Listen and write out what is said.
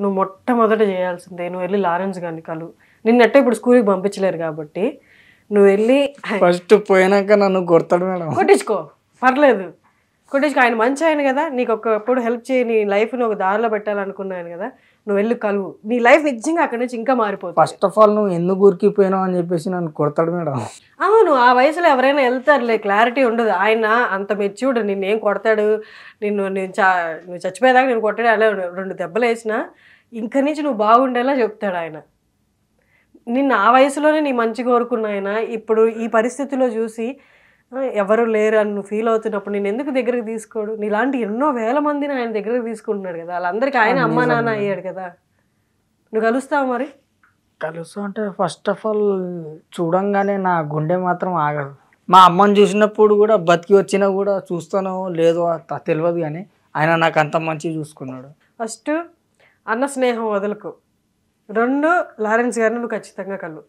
నువ్వు మొట్టమొదట చేయాల్సిందే నువ్వు వెళ్ళి లారెన్స్ గారిని కలు. నిన్నట్టే ఇప్పుడు స్కూల్కి పంపించలేరు కాబట్టి నువ్వు వెళ్ళి ఫస్ట్ పోయినాక నన్ను కొడతాడు మేడం. కొట్టించుకో, పర్లేదు కొట్టించుకో. ఆయన మంచి ఆయన కదా, నీకు ఒకప్పుడు హెల్ప్ చేయి, నీ లైఫ్ని ఒక దారిలో పెట్టాలనుకున్నాను కదా, నువ్వు వెళ్ళి కలువు. నీ లైఫ్ నిజంగా అక్కడి నుంచి ఇంకా మారిపోతుంది. ఫస్ట్ ఆఫ్ ఆల్ నువ్వు ఎందుకు ఊరికిపోయినావు అని చెప్పేసి నన్ను కొడతాడు మేడం. అవును, ఆ వయసులో ఎవరైనా వెళ్తారులే, క్లారిటీ ఉండదు. ఆయన అంత మెచ్యూర్డ్, నిన్నేం కొడతాడు, నువ్వు చచ్చిపోయేదాకా నేను కొట్టాడు, అలా 2 దెబ్బలు వేసినా ఇంక నుంచి నువ్వు బాగుండేలా చెప్తాడు ఆయన. నిన్ను ఆ వయసులోనే నీ మంచి కోరుకున్న ఆయన ఇప్పుడు ఈ పరిస్థితిలో చూసి ఎవరు లేరు అని నువ్వు ఫీల్ అవుతున్నప్పుడు నేను ఎందుకు దగ్గరకు తీసుకోడు? నీలాంటి ఎన్నో వేల మందిని ఆయన దగ్గరకు తీసుకుంటున్నాడు కదా, వాళ్ళందరికీ ఆయన అమ్మా నాన్న అయ్యాడు కదా. నువ్వు కలుస్తావు మరి? కలుస్తా అంటే ఫస్ట్ ఆఫ్ ఆల్ చూడంగానే నా గుండె మాత్రం ఆగదు. మా అమ్మని చూసినప్పుడు కూడా బతికి వచ్చినా కూడా చూస్తానో లేదో తెలియదు, కానీ ఆయన నాకు అంత మంచిగా చూసుకున్నాడు. ఫస్ట్ అన్న స్నేహం వదలకు. 2 లారెన్స్ గారిని నువ్వు ఖచ్చితంగా కలు.